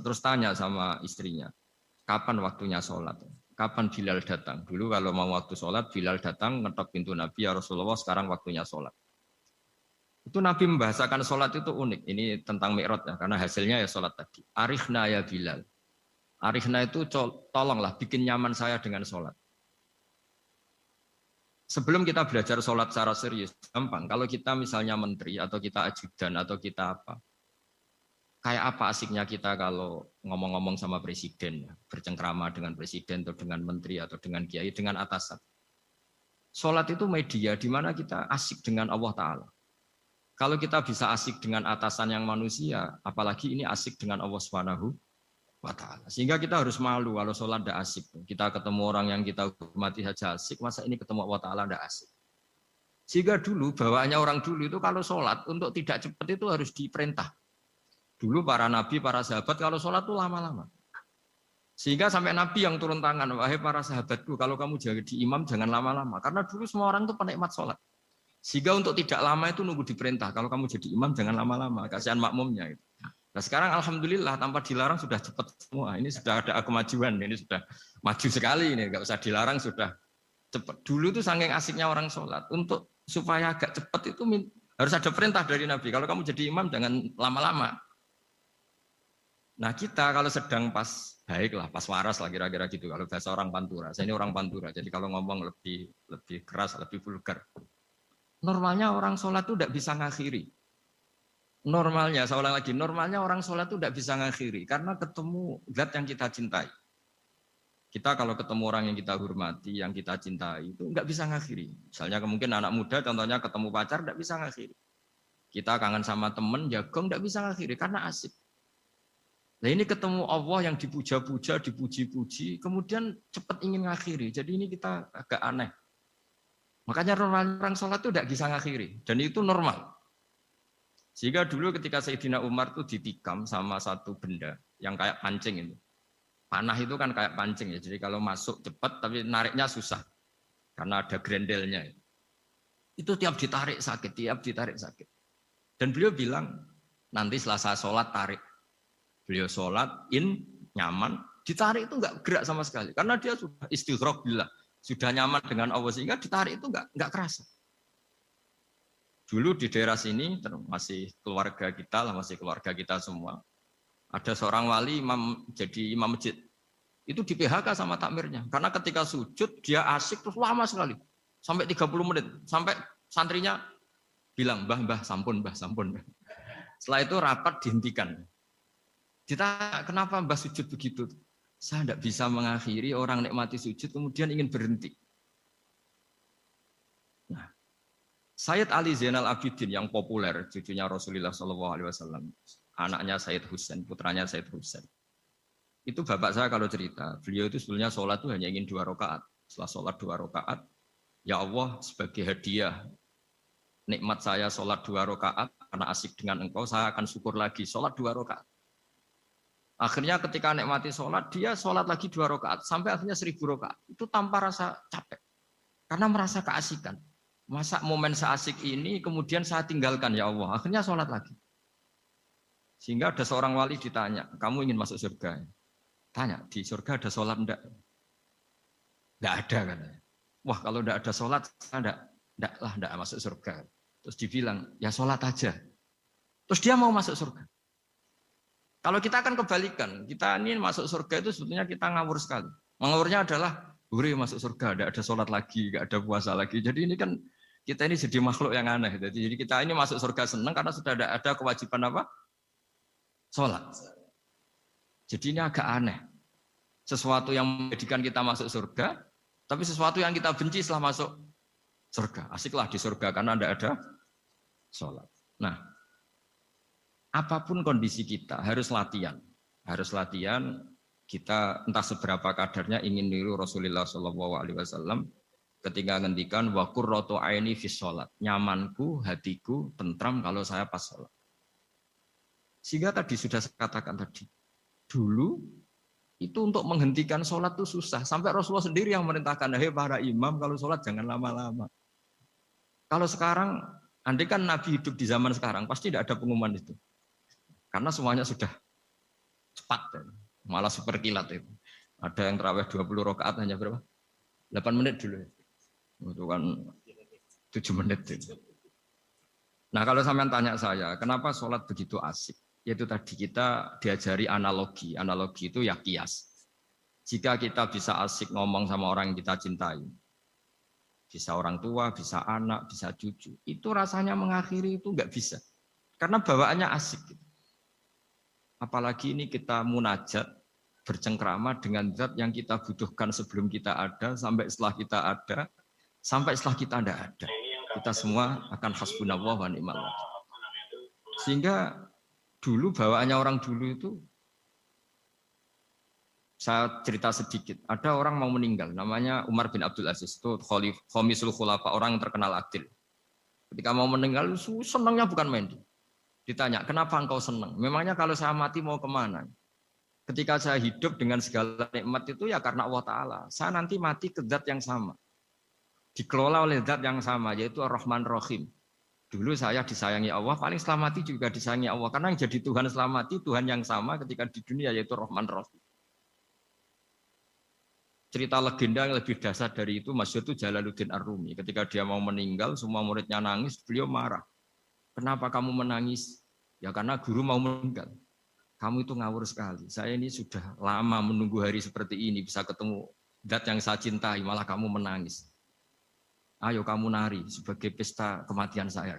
terus tanya sama istrinya, kapan waktunya sholat? Kapan Bilal datang? Dulu kalau mau waktu sholat, Bilal datang, ngetok pintu Nabi, ya Rasulullah sekarang waktunya sholat. Itu Nabi membahasakan sholat itu unik. Ini tentang Mi'raj ya, karena hasilnya ya sholat tadi. Arikhna ya Bilal. Arikhna itu tolonglah bikin nyaman saya dengan sholat. Sebelum kita belajar sholat secara serius, gampang. Kalau kita misalnya menteri atau kita ajudan atau kita apa, kayak apa asiknya kita kalau ngomong-ngomong sama presiden, bercengkrama dengan presiden atau dengan menteri atau dengan kiai, dengan atasan. Sholat itu media di mana kita asik dengan Allah Ta'ala. Kalau kita bisa asik dengan atasan yang manusia, apalagi ini asik dengan Allah Subhanahu wa Ta'ala. Sehingga kita harus malu kalau sholat tidak asik. Kita ketemu orang yang kita hormati saja asik, masa ini ketemu Allah Ta'ala tidak asik. Sehingga dulu, bawaannya orang dulu itu kalau sholat, untuk tidak cepat itu harus diperintah. Dulu para nabi, para sahabat kalau sholat itu lama-lama. Sehingga sampai nabi yang turun tangan, wahai para sahabatku, kalau kamu jadi imam jangan lama-lama. Karena dulu semua orang itu penikmat sholat. Sehingga untuk tidak lama itu nunggu diperintah. Kalau kamu jadi imam jangan lama-lama, kasihan makmumnya. Nah sekarang alhamdulillah tanpa dilarang sudah cepat semua. Ini sudah ada kemajuan, ini sudah maju sekali ini. Nggak usah dilarang sudah cepat. Dulu itu saking asiknya orang sholat. Untuk supaya agak cepat itu harus ada perintah dari Nabi. Kalau kamu jadi imam jangan lama-lama. Nah kita kalau sedang pas baiklah, pas waras lah kira-kira gitu. Kalau bahasa orang Pantura, saya ini orang Pantura. Jadi kalau ngomong lebih keras, lebih vulgar. Normalnya orang sholat itu tidak bisa ngakhiri. Normalnya, saya ulang lagi, normalnya orang sholat itu tidak bisa ngakhiri. Karena ketemu zat yang kita cintai. Kita kalau ketemu orang yang kita hormati, yang kita cintai, itu nggak bisa ngakhiri. Misalnya mungkin anak muda, contohnya ketemu pacar, tidak bisa ngakhiri. Kita kangen sama teman, jagong, tidak bisa ngakhiri, karena asik. Nah ini ketemu Allah yang dipuja-puja, dipuji-puji, kemudian cepat ingin ngakhiri. Jadi ini kita agak aneh. Makanya orang sholat itu tidak bisa ngakhiri. Dan itu normal. Sehingga dulu ketika Sayyidina Umar itu ditikam sama satu benda yang kayak pancing itu. Panah itu kan kayak pancing ya. Jadi kalau masuk cepat tapi nariknya susah. Karena ada grendelnya. Itu tiap ditarik sakit, tiap ditarik sakit. Dan beliau bilang, nanti setelah saya sholat tarik. Beliau sholat, nyaman. Ditarik itu enggak gerak sama sekali. Karena dia sudah istighraq billah. Sudah nyaman dengan Allah sehingga ditarik itu enggak kerasa. Dulu di daerah sini masih keluarga kita lah, masih keluarga kita semua. Ada seorang wali jadi imam masjid. Itu di PHK sama takmirnya. Karena ketika sujud dia asik terus lama sekali. Sampai 30 menit. Sampai santrinya bilang, "Mbah, sampun, Mbah, sampun." Setelah itu rapat dihentikan. Ditanya, "Kenapa Mbah sujud begitu?" Saya tidak bisa mengakhiri orang nikmati sujud kemudian ingin berhenti. Nah, Sayyid Ali Zainal Abidin yang populer, cucunya Rasulullah SAW, anaknya Sayyid Husain, putranya Sayyid Husain. Itu bapak saya kalau cerita, beliau itu sebetulnya sholat itu hanya ingin 2 rakaat. Setelah sholat 2 rakaat, ya Allah sebagai hadiah nikmat saya sholat 2 rakaat karena asik dengan engkau, saya akan syukur lagi sholat 2 rakaat. Akhirnya ketika nikmati sholat, dia sholat lagi 2 rakaat sampai akhirnya 1000 rakaat. Itu tanpa rasa capek. Karena merasa keasikan. Masa momen seasik ini kemudian saya tinggalkan ya Allah. Akhirnya sholat lagi. Sehingga ada seorang wali ditanya, "Kamu ingin masuk surga?" Tanya, "Di surga ada sholat enggak?" Enggak ada katanya. Wah kalau enggak ada sholat, saya enggak masuk surga. Terus dibilang, "Ya sholat aja." Terus dia mau masuk surga. Kalau kita akan kebalikan, kita ini masuk surga itu sebetulnya kita ngawur sekali. Ngawurnya adalah, masuk surga, tidak ada sholat lagi, tidak ada puasa lagi. Jadi ini kan, kita ini jadi makhluk yang aneh. Jadi kita ini masuk surga senang karena sudah ada kewajiban apa? Sholat. Jadi ini agak aneh. Sesuatu yang menjadikan kita masuk surga, tapi sesuatu yang kita benci setelah masuk surga. Asiklah di surga karena tidak ada sholat. Nah, apapun kondisi kita harus latihan. Harus latihan kita entah seberapa kadarnya ingin niru Rasulullah SAW ketika ngendikan wa qurratu aini fi sholat. Nyamanku, hatiku tentram kalau saya pas sholat. Sehingga tadi sudah saya katakan tadi. Dulu itu untuk menghentikan sholat itu susah. Sampai Rasulullah sendiri yang merintahkan, "Hei para imam kalau sholat jangan lama-lama." Kalau sekarang, andai kan Nabi hidup di zaman sekarang, pasti tidak ada pengumuman itu. Karena semuanya sudah cepat, malah super kilat itu. Ada yang terawih 20 rakaat hanya berapa? 8 menit dulu. Itu kan 7 menit itu. Nah kalau sampean tanya saya, kenapa sholat begitu asik? Yaitu tadi kita diajari analogi. Analogi itu ya kias. Jika kita bisa asik ngomong sama orang yang kita cintai, bisa orang tua, bisa anak, bisa cucu, itu rasanya mengakhiri itu nggak bisa. Karena bawaannya asik. Apalagi ini kita munajat, bercengkrama dengan zat yang kita butuhkan sebelum kita ada, sampai setelah kita ada, sampai setelah kita tidak ada. Kita semua akan hasbunallah wa ni'mal wakil. Sehingga dulu bawaannya orang dulu itu, saya cerita sedikit. Ada orang mau meninggal, namanya Umar bin Abdul Aziz, itu Khomisul Khulafa, orang yang terkenal adil. Ketika mau meninggal, senangnya bukan main. Ditanya, kenapa engkau senang? Memangnya kalau saya mati mau kemana? Ketika saya hidup dengan segala nikmat itu ya karena Allah Ta'ala. Saya nanti mati ke zat yang sama. Dikelola oleh zat yang sama, yaitu Ar-Rahman Rahim. Dulu saya disayangi Allah, paling setelah mati juga disayangi Allah. Karena yang jadi Tuhan setelah mati, Tuhan yang sama ketika di dunia, yaitu Rahman Rahim. Cerita legenda yang lebih dasar dari itu, masyhur itu Jalaluddin Ar-Rumi. Ketika dia mau meninggal, semua muridnya nangis, beliau marah. Kenapa kamu menangis? Ya karena guru mau meninggal. Kamu itu ngawur sekali. Saya ini sudah lama menunggu hari seperti ini, bisa ketemu zat yang saya cintai, malah kamu menangis. Ayo kamu nari sebagai pesta kematian saya.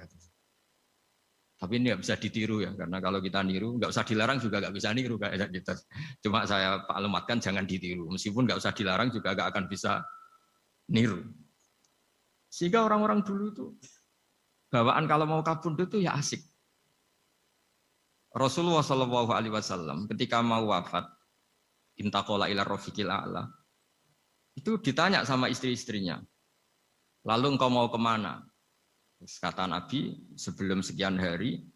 Tapi ini nggak bisa ditiru ya, karena kalau kita niru, nggak usah dilarang juga nggak bisa niru kayak gitu. Cuma saya maklumatkan jangan ditiru, meskipun nggak usah dilarang juga nggak akan bisa niru. Sehingga orang-orang dulu itu bawaan kalau mau kabundut itu ya asik. Rasulullah Shallallahu Alaihi Wasallam ketika mau wafat, intakola ila rofiqil a'la, itu ditanya sama istri-istrinya, lalu engkau mau kemana? Kata Nabi, sebelum sekian hari,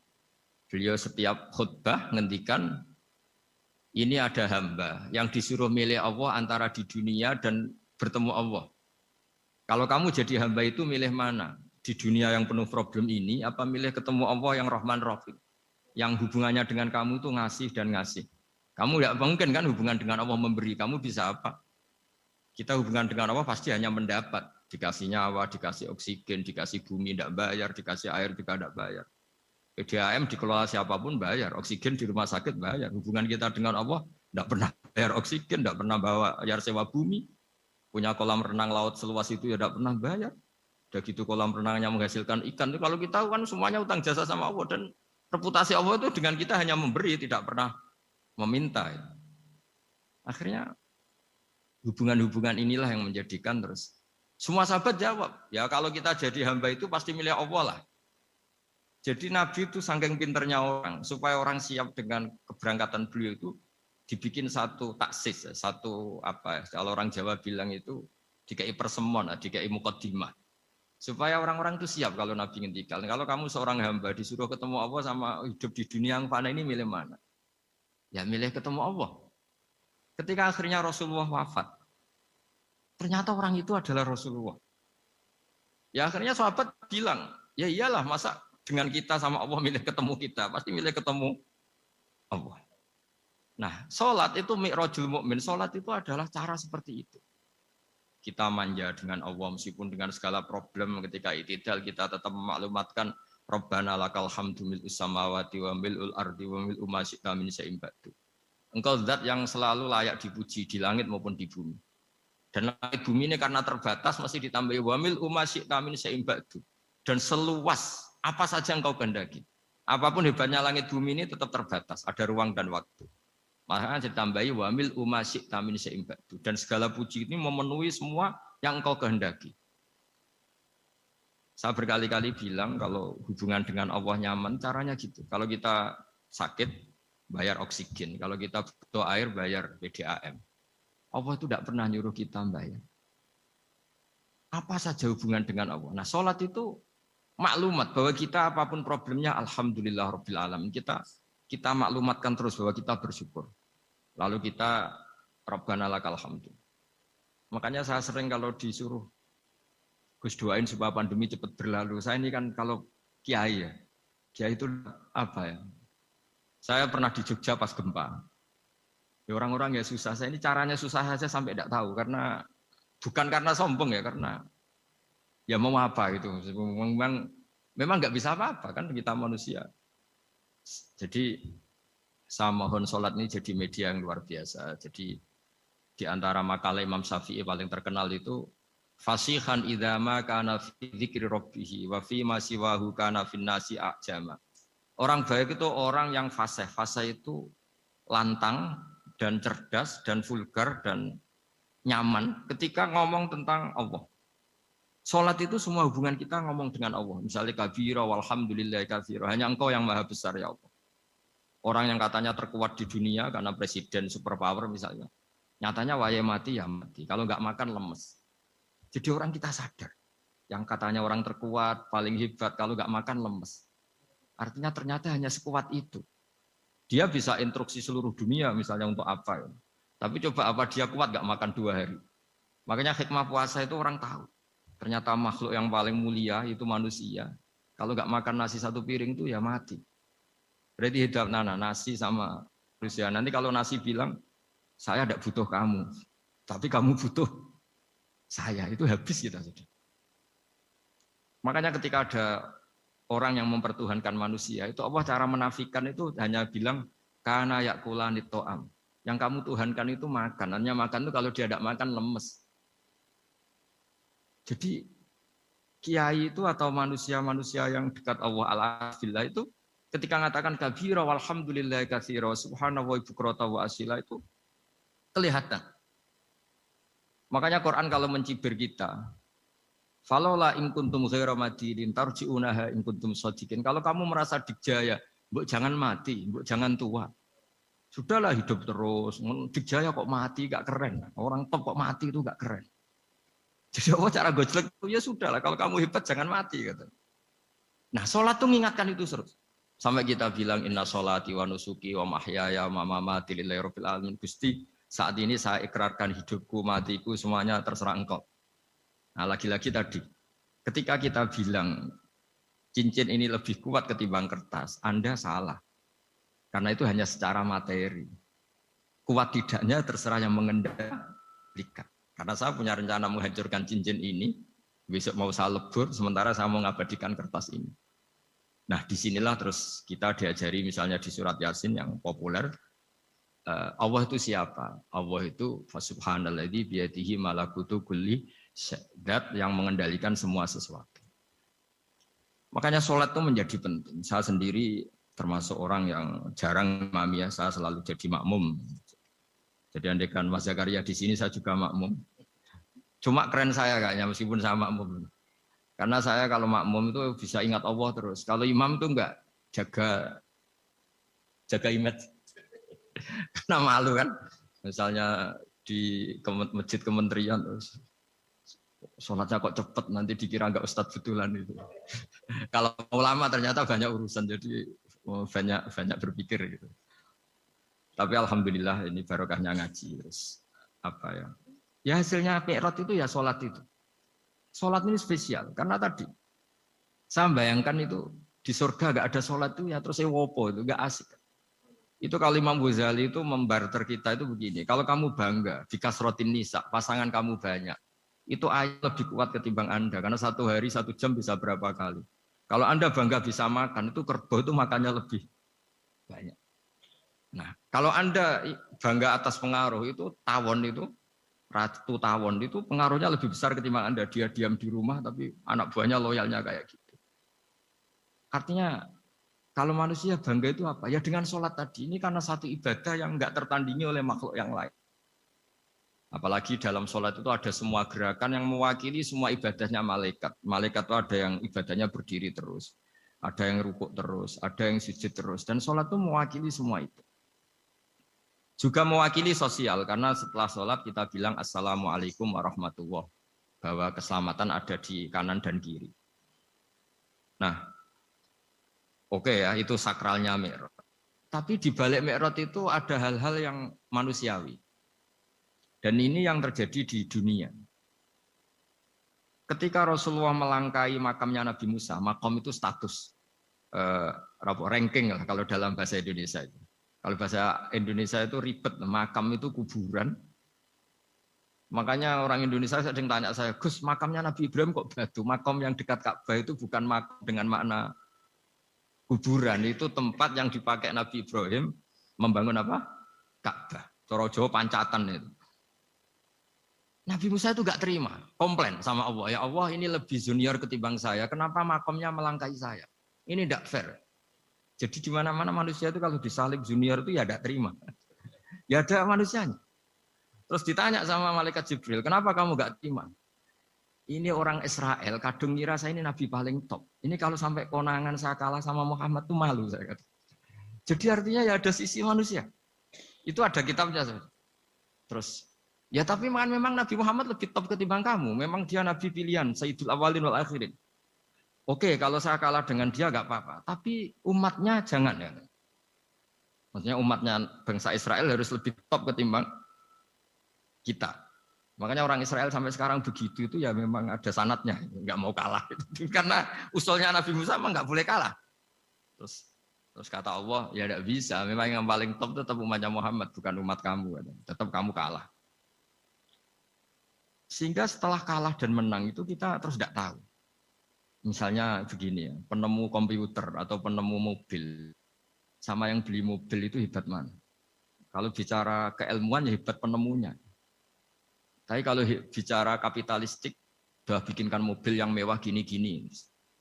beliau setiap khutbah ngendikan, ini ada hamba yang disuruh milih Allah antara di dunia dan bertemu Allah. Kalau kamu jadi hamba itu milih mana? Di dunia yang penuh problem ini, apa milih ketemu Allah yang Rahman Rahim? Yang hubungannya dengan kamu itu ngasih dan ngasih. Kamu tidak mungkin kan hubungan dengan Allah memberi, kamu bisa apa? Kita hubungan dengan Allah pasti hanya mendapat. Dikasih nyawa, dikasih oksigen, dikasih bumi tidak bayar, dikasih air juga tidak bayar. PDAM dikelola siapapun bayar, oksigen di rumah sakit bayar. Hubungan kita dengan Allah tidak pernah bayar oksigen, tidak pernah bayar sewa bumi. Punya kolam renang laut seluas itu ya tidak pernah bayar. Udah gitu kolam renangnya menghasilkan ikan. Kalau kita kan semuanya utang jasa sama Allah, dan reputasi Allah itu dengan kita hanya memberi, tidak pernah meminta. Akhirnya hubungan-hubungan inilah yang menjadikan terus. Semua sahabat jawab, ya kalau kita jadi hamba itu pasti milik Allah lah. Jadi Nabi itu saking pinternya orang, supaya orang siap dengan keberangkatan beliau itu, dibikin satu taksis, satu apa, kalau orang Jawa bilang itu, dikai persemon, dikai mukaddimah. Supaya orang-orang itu siap kalau Nabi ngendikan. Kalau kamu seorang hamba disuruh ketemu Allah sama hidup di dunia yang fana ini milih mana? Ya milih ketemu Allah. Ketika akhirnya Rasulullah wafat, ternyata orang itu adalah Rasulullah. Ya akhirnya sahabat bilang, ya iyalah masa dengan kita sama Allah milih ketemu kita, pasti milih ketemu Allah. Nah, sholat itu mi'rajul mu'min, sholat itu adalah cara seperti itu. Kita manja dengan Allah meskipun dengan segala problem, ketika itidal kita tetap memaklumatkan Rabbana lakal hamdu mil'us samawati wa mil'ul ardi wa mil'u ma syi'ta min syai'in ba'du. Engkau zat yang selalu layak dipuji di langit maupun di bumi. Dan langit bumi ini karena terbatas masih ditambahi wa mil'u ma syi'ta min syai'in ba'du. Dan seluas apa saja engkau kehendaki. Apapun hebatnya langit bumi ini tetap terbatas, ada ruang dan waktu. Makanya ditambahi wa mil'u ma syi'ta min syai'in ba'du. Dan segala puji ini memenuhi semua yang engkau kehendaki. Saya berkali-kali bilang kalau hubungan dengan Allah nyaman, caranya gitu. Kalau kita sakit, bayar oksigen. Kalau kita butuh air, bayar PDAM. Allah itu tidak pernah nyuruh kita bayar. Apa saja hubungan dengan Allah. Nah, sholat itu maklumat bahwa kita apapun problemnya, alhamdulillah rabbil alamin. Kita maklumatkan terus bahwa kita bersyukur. Lalu kita Rabbana lakal hamdu. Makanya saya sering kalau disuruh Gus doain supaya pandemi cepat berlalu. Saya ini kan kalau kiai ya. Kiai itu apa ya? Saya pernah di Jogja pas gempa. Ya orang-orang ya susah. Saya ini caranya susah saja sampai tidak tahu karena bukan karena sombong ya, karena ya mau apa gitu. Memang nggak bisa apa-apa kan kita manusia. Jadi saya mohon sholat ini jadi media yang luar biasa. Jadi di antara makalah Imam Syafi'i paling terkenal itu fasihan idama kana fi dzikri rabbih wa fi ma siwahu kana fin nasi ajama. Orang baik itu orang yang fasih. Fasih itu lantang dan cerdas dan vulgar dan nyaman ketika ngomong tentang Allah. Sholat itu semua hubungan kita ngomong dengan Allah. Misalnya kabira walhamdulillah kabira. Hanya engkau yang maha besar ya Allah. Orang yang katanya terkuat di dunia karena presiden superpower misalnya. Nyatanya waya mati ya mati. Kalau nggak makan lemes. Jadi orang kita sadar. Yang katanya orang terkuat, paling hebat. Kalau nggak makan lemes. Artinya ternyata hanya sekuat itu. Dia bisa instruksi seluruh dunia misalnya untuk apa. Ya. Tapi coba apa dia kuat nggak makan 2 hari. Makanya hikmah puasa itu orang tahu. Ternyata makhluk yang paling mulia itu manusia. Kalau nggak makan nasi 1 piring itu ya mati. Berarti hidup nasi sama manusia. Nanti kalau nasi bilang, saya tidak butuh kamu. Tapi kamu butuh saya. Itu habis kita. Makanya ketika ada orang yang mempertuhankan manusia, itu Allah cara menafikan itu hanya bilang, kana yakulani to'am. Yang kamu tuhankan itu makan. Hanya makan itu kalau dia tidak makan lemes. Jadi kiai itu atau manusia-manusia yang dekat Allah ala-fillah itu ketika mengatakan kabira walhamdulillah katsira subhanallah bukrata wa asila itu kelihatan. Makanya Quran kalau mencibir kita, falola in kuntum ghaira madinin tarji'unaha in kuntum shadiqin. Kalau kamu merasa dikjaya, mbok jangan mati, mbok jangan tua. Sudahlah hidup terus. Dikjaya kok mati gak keren. Orang top kok mati itu gak keren. Jadi cara gojlek itu ya sudah lah. Kalau kamu hebat jangan mati kata. Nah sholat tuh mengingatkan itu terus. Sampai kita bilang inna sholati wa nusuki wa mahyaya wa mamati lillahi rabbil alamin. Gusti saat ini saya ikrarkan hidupku, matiku semuanya terserah engkau. Nah lagi-lagi tadi. Ketika kita bilang cincin ini lebih kuat ketimbang kertas. Anda salah. Karena itu hanya secara materi. Kuat tidaknya terserah yang mengendalikan. Karena saya punya rencana menghancurkan cincin ini, besok mau saya lebur, sementara saya mau mengabadikan kertas ini. Nah disinilah terus kita diajari misalnya di surat Yasin yang populer, Allah itu siapa? Allah itu subhanalladzi biyadihi malakutu kulli syai'in yang mengendalikan semua sesuatu. Makanya sholat itu menjadi penting. Saya sendiri termasuk orang yang jarang imami ya, saya selalu jadi makmum. Jadi andekan Mas Zakaria di sini saya juga makmum. Cuma keren saya kayaknya meskipun saya makmum. Karena saya kalau makmum itu bisa ingat Allah terus. Kalau imam itu enggak jaga image. Karena malu kan. Misalnya di masjid kementerian terus sholatnya kok cepet nanti dikira enggak ustadz betulan itu. Kalau ulama ternyata banyak urusan jadi banyak berpikir gitu. Tapi alhamdulillah ini barokahnya ngaji terus apa ya? Ya hasilnya mi'raj itu ya sholat itu. Sholat ini spesial karena tadi saya bayangkan itu di surga gak ada sholat itu ya terus wopo itu gak asik. Itu kalau Imam Ghazali itu membarter kita itu begini. Kalau kamu bangga di kasrotin nisa pasangan kamu banyak itu ayat lebih kuat ketimbang Anda karena 1 hari 1 jam bisa berapa kali. Kalau Anda bangga bisa makan itu kerbau itu makannya lebih banyak. Nah, kalau Anda bangga atas pengaruh itu tawon itu, ratu tawon itu pengaruhnya lebih besar ketimbang Anda. Dia diam di rumah tapi anak buahnya loyalnya kayak gitu. Artinya kalau manusia bangga itu apa? Ya dengan sholat tadi. Ini karena satu ibadah yang enggak tertandingi oleh makhluk yang lain. Apalagi dalam sholat itu ada semua gerakan yang mewakili semua ibadahnya malaikat. Malaikat itu ada yang ibadahnya berdiri terus. Ada yang rukuk terus, ada yang sujud terus. Dan sholat itu mewakili semua itu. Juga mewakili sosial, karena setelah sholat kita bilang Assalamualaikum warahmatullahi wabarakatuh. Bahwa keselamatan ada di kanan dan kiri. Nah, oke ya, itu sakralnya Mi'raj. Tapi di balik Mi'raj itu ada hal-hal yang manusiawi. Dan ini yang terjadi di dunia. Ketika Rasulullah melangkai makamnya Nabi Musa, makam itu status ranking lah kalau dalam bahasa Indonesia itu. Kalau bahasa Indonesia itu ribet, makam itu kuburan. Makanya orang Indonesia sering tanya saya, Gus, makamnya Nabi Ibrahim kok batu? Makam yang dekat Ka'bah itu bukan makam dengan makna kuburan, itu tempat yang dipakai Nabi Ibrahim membangun apa? Ka'bah. Cara Jawa pancatan itu. Nabi Musa itu gak terima, komplain sama Allah. Ya Allah, ini lebih junior ketimbang saya. Kenapa makamnya melangkahi saya? Ini tidak fair. Jadi di mana-mana manusia itu kalau disalib junior itu ya tidak terima. Ya ada manusianya. Terus ditanya sama malaikat Jibril, kenapa kamu gak terima? Ini orang Israel, kadung ngira saya ini nabi paling top. Ini kalau sampai konangan saya kalah sama Muhammad tuh malu saya kata. Jadi artinya ya ada sisi manusia. Itu ada kitabnya. Terus ya tapi memang Nabi Muhammad lebih top ketimbang kamu. Memang dia nabi pilihan, Sayyidul Awalin wal Akhirin. Oke, kalau saya kalah dengan dia gak apa-apa. Tapi umatnya jangan ya. Maksudnya umatnya bangsa Israel harus lebih top ketimbang kita. Makanya orang Israel sampai sekarang begitu itu ya memang ada sanatnya, nggak mau kalah. Karena usulnya Nabi Musa memang nggak boleh kalah. Terus kata Allah, ya tidak bisa. Memang yang paling top tetap umatnya Muhammad, bukan umat kamu. Tetap kamu kalah. Sehingga setelah kalah dan menang itu kita terus tidak tahu. Misalnya begini ya, penemu komputer atau penemu mobil sama yang beli mobil itu hebat mana? Kalau bicara keilmuan ya hebat penemunya. Tapi kalau bicara kapitalistik, udah bikinkan mobil yang mewah gini-gini,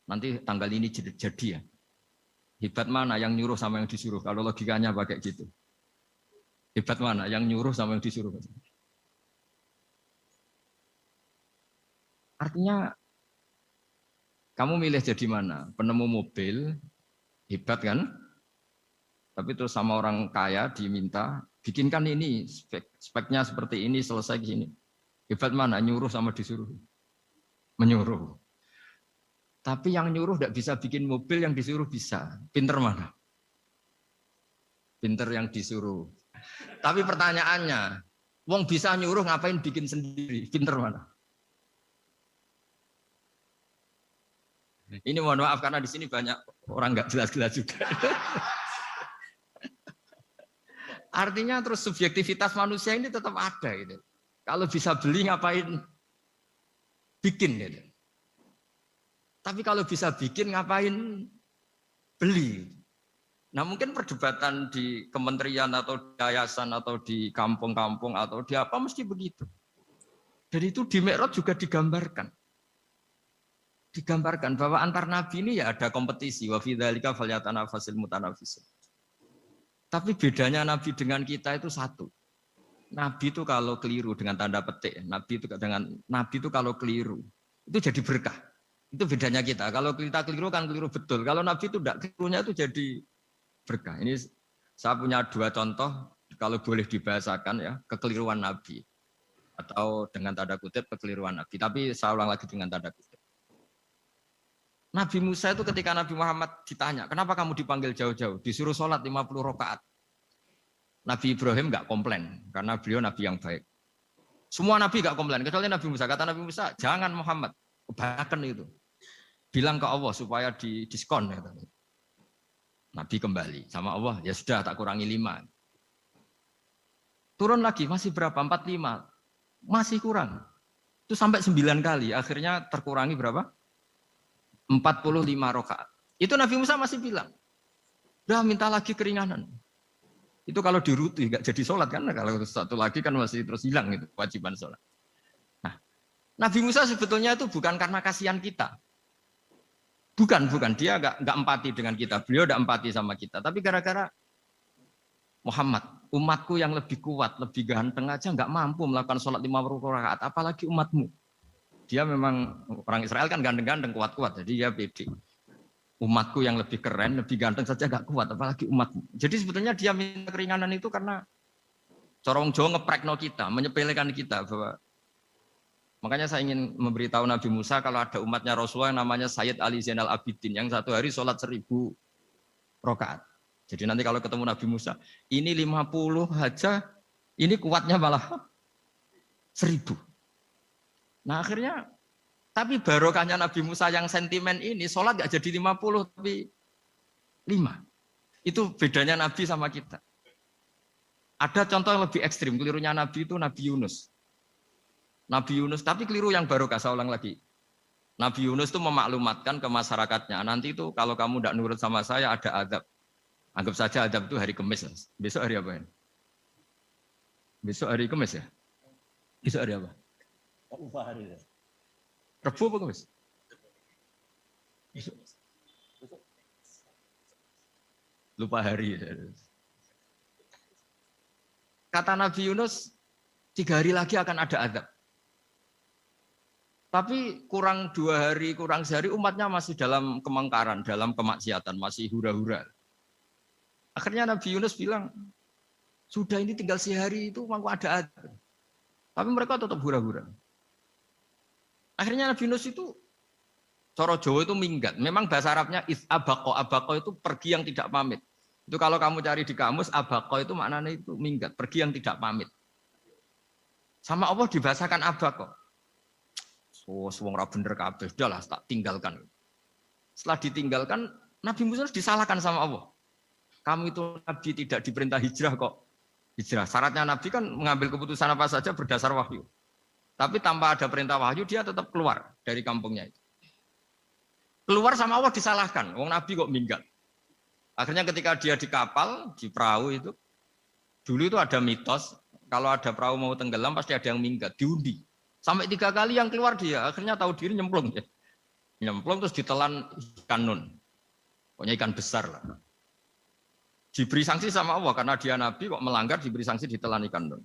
nanti tanggal ini jadi ya. Hebat mana yang nyuruh sama yang disuruh? Kalau logikanya pakai gitu. Hebat mana yang nyuruh sama yang disuruh? Artinya kamu milih jadi mana? Penemu mobil, hebat kan? Tapi terus sama orang kaya diminta, bikinkan ini, speknya seperti ini, selesai gini. Hebat mana? Nyuruh sama disuruh? Menyuruh. Tapi yang nyuruh tidak bisa bikin mobil, yang disuruh bisa. Pinter mana? Pinter yang disuruh. Tapi pertanyaannya, wong bisa nyuruh ngapain bikin sendiri? Pinter mana? Ini mohon maaf karena di sini banyak orang nggak jelas-jelas juga. Artinya terus subjektivitas manusia ini tetap ada gitu. Kalau bisa beli ngapain bikin gitu. Tapi kalau bisa bikin ngapain beli. Nah mungkin perdebatan di kementerian atau di yayasan atau di kampung-kampung atau di apa mesti begitu. Dan itu di Mi'raj juga digambarkan. Digambarkan bahwa antar nabi ini ya ada kompetisi. Wa fi dzalika falyatanafasil mutanafisun. Tapi bedanya nabi dengan kita itu satu. Nabi itu kalau keliru dengan tanda petik, nabi itu kalau keliru itu jadi berkah. Itu bedanya kita. Kalau kita keliru kan keliru betul. Kalau nabi itu tidak kelirunya itu jadi berkah. Ini saya punya dua contoh kalau boleh dibahasakan ya, kekeliruan nabi atau dengan tanda kutip kekeliruan nabi. Tapi saya ulang lagi dengan tanda kutip. Nabi Musa itu ketika Nabi Muhammad ditanya, kenapa kamu dipanggil jauh-jauh? Disuruh sholat 50 rakaat. Nabi Ibrahim nggak komplain, karena beliau Nabi yang baik. Semua Nabi nggak komplain, kecuali Nabi Musa. Kata Nabi Musa, jangan Muhammad, kebanyakan itu. Bilang ke Allah supaya didiskon. Nabi kembali sama Allah, ya sudah tak kurangi 5. Turun lagi, masih berapa? 45. Masih kurang. Itu sampai 9 kali, akhirnya terkurangi berapa? 45 rakaat. Itu Nabi Musa masih bilang, udah minta lagi keringanan. Itu kalau diruti nggak jadi sholat kan? Kalau satu lagi kan masih terus hilang itu kewajiban sholat. Nah, Nabi Musa sebetulnya itu bukan karena kasihan kita, bukan dia nggak empati dengan kita. Beliau nggak empati sama kita, tapi gara-gara Muhammad, umatku yang lebih kuat, lebih ganteng aja nggak mampu melakukan sholat 50 rakaat, apalagi umatmu. Dia memang orang Israel kan ganteng-ganteng, kuat-kuat, jadi dia pede. Umatku yang lebih keren, lebih ganteng saja gak kuat, apalagi umatmu. Jadi sebetulnya dia minta keringanan itu karena corong Jawa ngeprekno kita, menyepelekan kita bahwa makanya saya ingin memberitahu Nabi Musa kalau ada umatnya Rasulullah yang namanya Sayyid Ali Zainal Abidin yang satu hari sholat 1000 rakaat. Jadi nanti kalau ketemu Nabi Musa, ini 50 aja, ini kuatnya malah 1000. Nah akhirnya, tapi barokahnya Nabi Musa yang sentimen ini, sholat gak jadi 50 tapi 5. Itu bedanya Nabi sama kita. Ada contoh yang lebih ekstrim, kelirunya Nabi itu Nabi Yunus. Nabi Yunus, tapi keliru yang barokah, saya ulang lagi. Nabi Yunus itu memaklumatkan ke masyarakatnya, nanti itu kalau kamu tidak nurut sama saya ada adab. Anggap saja adab itu hari Kamis. Besok hari apa ya? Besok hari Kamis ya? Besok hari apa? Rebu apa Kamis? Lupa hari. Kata Nabi Yunus, 3 hari lagi akan ada azab. Tapi kurang 2 hari, kurang sehari umatnya masih dalam kemungkaran, dalam kemaksiatan, masih hura-hura. Akhirnya Nabi Yunus bilang, sudah ini tinggal sehari itu mau ada azab. Tapi mereka tetap hura-hura. Akhirnya Nabi Yunus itu, coro Jawa itu minggat. Memang bahasa Arabnya abako. Abako itu pergi yang tidak pamit. Itu kalau kamu cari di kamus, abako itu maknanya itu minggat, pergi yang tidak pamit. Sama Allah dibahasakan abako. So, wong ra bener kabeh, udahlah tak tinggalkan. Setelah ditinggalkan, Nabi Musa disalahkan sama Allah. Kamu itu Nabi tidak diperintah hijrah kok. Hijrah. Syaratnya Nabi kan mengambil keputusan apa saja berdasar wahyu. Tapi tanpa ada perintah wahyu, dia tetap keluar dari kampungnya itu. Keluar sama Allah disalahkan. Wong Nabi kok minggat. Akhirnya ketika dia di kapal, di perahu itu, dulu itu ada mitos, kalau ada perahu mau tenggelam pasti ada yang minggat, diundi. Sampai 3 kali yang keluar dia, akhirnya tahu diri nyemplung. Ya. Nyemplung terus ditelan ikan nun. Pokoknya ikan besar lah. Diberi sanksi sama Allah, karena dia Nabi kok melanggar diberi sanksi ditelan ikan nun.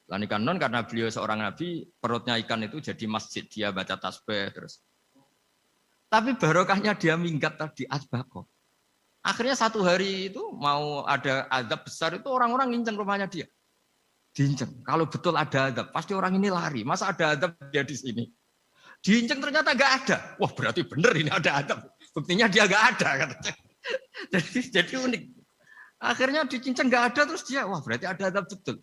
Telan ikan nun karena beliau seorang Nabi, perutnya ikan itu jadi masjid, dia baca tasbih terus. Tapi barokahnya dia minggat tadi, asbaqo. Akhirnya 1 hari itu mau ada azab besar itu orang-orang nginceng rumahnya dia. Diinceng. Kalau betul ada azab, pasti orang ini lari. Masa ada azab dia di sini? Diinceng ternyata nggak ada. Wah berarti benar ini ada azab. Buktinya dia nggak ada. Katanya. Jadi unik. Akhirnya dicinceng nggak ada terus dia, wah berarti ada azab betul.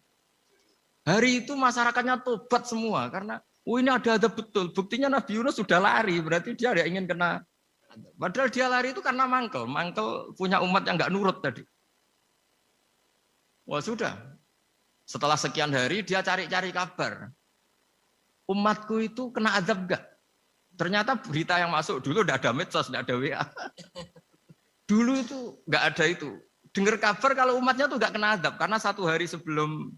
Hari itu masyarakatnya tobat semua karena ini ada azab betul. Buktinya Nabi Yunus sudah lari, berarti dia tidak ingin kena. Padahal dia lari itu karena mangkel punya umat yang nggak nurut tadi. Wah sudah. Setelah sekian hari dia cari-cari kabar. Umatku itu kena azab enggak? Ternyata berita yang masuk dulu tidak ada medsos, tidak ada WA. Dulu itu enggak ada itu. Dengar kabar kalau umatnya tuh enggak kena azab karena 1 hari sebelum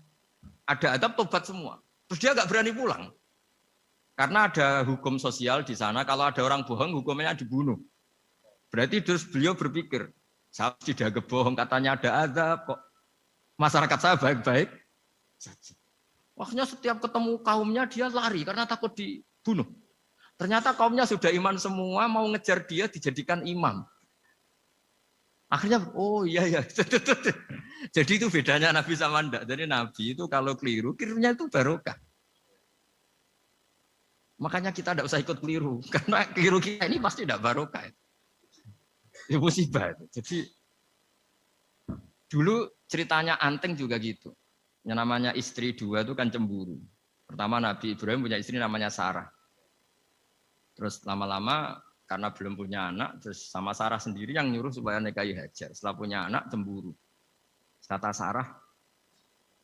ada azab tobat semua. Terus dia enggak berani pulang. Karena ada hukum sosial di sana, kalau ada orang bohong hukumnya dibunuh. Berarti terus beliau berpikir, saya tidak bohong, katanya ada azab kok. Masyarakat saya baik-baik saja. Waktunya setiap ketemu kaumnya dia lari karena takut dibunuh. Ternyata kaumnya sudah iman semua, mau ngejar dia dijadikan imam. Akhirnya, oh iya. Jadi itu bedanya Nabi sama ndak. Jadi Nabi itu kalau kelirunya itu barokah. Makanya kita tidak usah ikut keliru. Karena keliru kita ini pasti tidak barokah. Itu musibah. Jadi dulu ceritanya Anteng juga gitu. Yang namanya istri 2 itu kan cemburu. Pertama Nabi Ibrahim punya istri namanya Sarah. Terus lama-lama karena belum punya anak, terus sama Sarah sendiri yang nyuruh supaya nikahi Hajar. Setelah punya anak cemburu. Kata Sarah,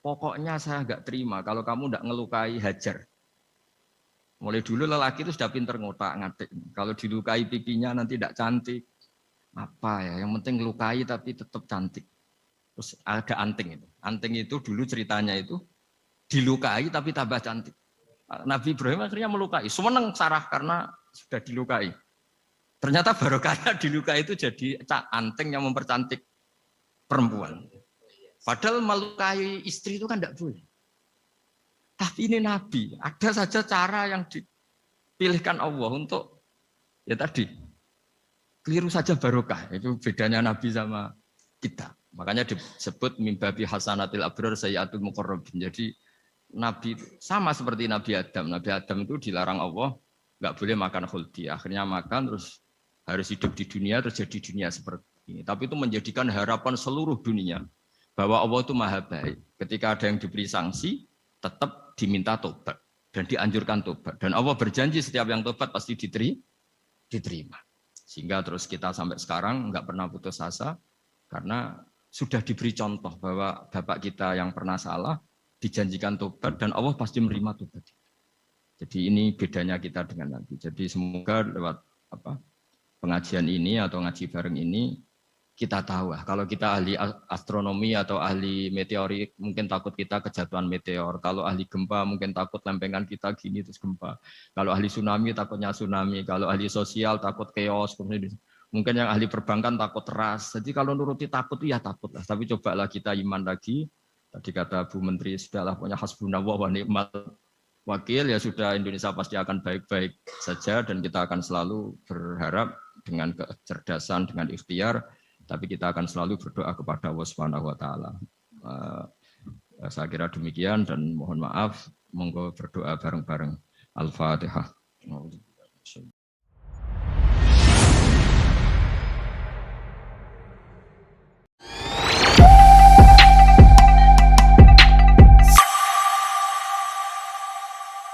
pokoknya saya nggak terima kalau kamu nggak ngelukai Hajar. Mulai dulu lelaki itu sudah pinter ngotak-ngatik. Kalau dilukai pipinya nanti tidak cantik. Apa ya, yang penting lukai tapi tetap cantik. Terus ada Anting itu. Anting itu dulu ceritanya itu dilukai tapi tambah cantik. Nabi Ibrahim akhirnya melukai. Seneng Sarah karena sudah dilukai. Ternyata barokahnya dilukai itu jadi Anting yang mempercantik perempuan. Padahal melukai istri itu kan tidak boleh. Tapi ini Nabi, ada saja cara yang dipilihkan Allah untuk ya tadi keliru saja barokah. Itu bedanya Nabi sama kita. Makanya disebut mimbabi hasanatil abrar sayyatul muqarrabin. Jadi Nabi sama seperti Nabi Adam. Nabi Adam itu dilarang Allah nggak boleh makan khuldi. Akhirnya makan terus harus hidup di dunia terus jadi dunia seperti ini. Tapi itu menjadikan harapan seluruh dunia bahwa Allah itu maha baik. Ketika ada yang diberi sanksi tetap diminta tobat dan dianjurkan tobat. Dan Allah berjanji setiap yang tobat pasti diterima. Sehingga terus kita sampai sekarang nggak pernah putus asa karena sudah diberi contoh bahwa bapak kita yang pernah salah dijanjikan tobat dan Allah pasti menerima tobat. Jadi ini bedanya kita dengan Nabi. Jadi semoga lewat pengajian ini atau ngaji bareng ini kita tahu kalau kita ahli astronomi atau ahli meteorik mungkin takut kita kejatuhan meteor. Kalau ahli gempa mungkin takut lempengan kita gini terus gempa. Kalau ahli tsunami takutnya tsunami. Kalau ahli sosial takut chaos. Mungkin yang ahli perbankan takut ras. Jadi kalau nuruti takut ya takut lah. Tapi cobalah kita iman lagi. Tadi kata Bu Menteri sudahlah punya hasbunallah wa ni'mal wakil ya sudah Indonesia pasti akan baik-baik saja dan kita akan selalu berharap dengan kecerdasan dengan ikhtiar. Tapi kita akan selalu berdoa kepada Allah Subhanahu wa taala. Saya kira demikian dan mohon maaf, monggo berdoa bareng-bareng. Al-Fatihah.